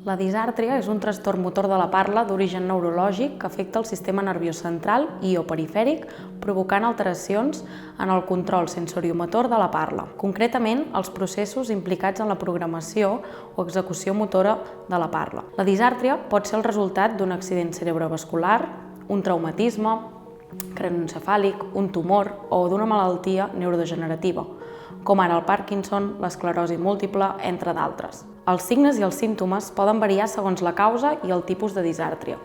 La disàrtria és un trastorn motor de la parla d'origen neurològic que afecta el sistema nerviós central i o perifèric, provocant alteracions en el control sensoriomotor de la parla, concretament els processos implicats en la programació o execució motora de la parla. La disàrtria pot ser el resultat d'un accident cerebrovascular, un traumatisme cranioencefàlic, un tumor o d'una malaltia neurodegenerativa, com ara el Parkinson, l'esclerosi múltiple, entre d'altres. Els signes i els símptomes poden variar segons la causa i el tipus de disàrtria.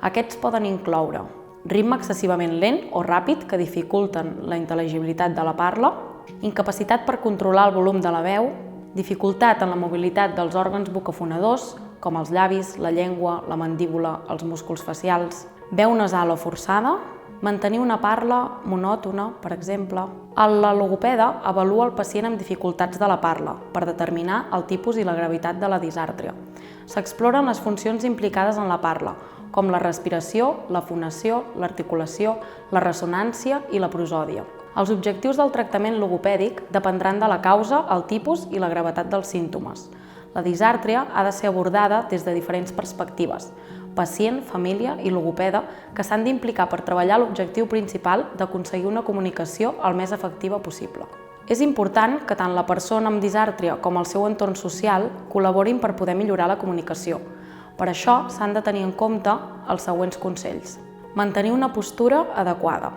Aquests poden incloure ritme excessivament lent o ràpid que dificulten la intel·ligibilitat de la parla, incapacitat per controlar el volum de la veu, dificultat en la mobilitat dels òrgans bucofonadors, com els llavis, la llengua, la mandíbula, els músculs facials, veu nasal o forçada, mantenir una parla monòtona, per exemple. El logopeda avalua el pacient amb dificultats de la parla per determinar el tipus i la gravetat de la disàrtria. S'exploren les funcions implicades en la parla, com la respiració, la fonació, l'articulació, la ressonància i la prosòdia. Els objectius del tractament logopèdic dependran de la causa, el tipus i la gravetat dels símptomes. La disàrtria ha de ser abordada des de diferents perspectives: pacient, família i logopeda, que s'han d'implicar per treballar l'objectiu principal d'aconseguir una comunicació el més efectiva possible. És important que tant la persona amb disàrtria com el seu entorn social col·laborin per poder millorar la comunicació. Per això s'han de tenir en compte els següents consells. Mantenir una postura adequada.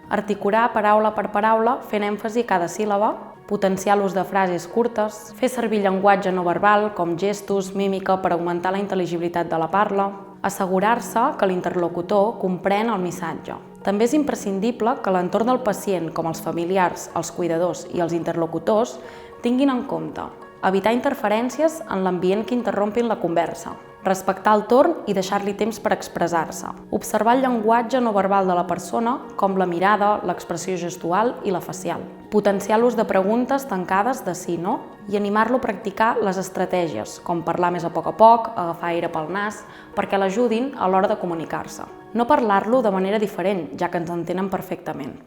Articular paraula per paraula fent èmfasi a cada síl·laba, potenciar l'ús de frases curtes, fer servir llenguatge no verbal com gestos, mímica per augmentar la intel·ligibilitat de la parla, assegurar-se que l'interlocutor comprèn el missatge. També és imprescindible que l'entorn del pacient, com els familiars, els cuidadors i els interlocutors, tinguin en compte evitar interferències en l'ambient que interrompin la conversa, respectar el torn i deixar-li temps per expressar-se, observar el llenguatge no verbal de la persona, com la mirada, l'expressió gestual i la facial, potenciar l'ús de preguntes tancades de sí-no i animar-lo a practicar les estratègies, com parlar més a poc, agafar aire pel nas, perquè l'ajudin a l'hora de comunicar-se. No parlar-lo de manera diferent, ja que ens entenen perfectament.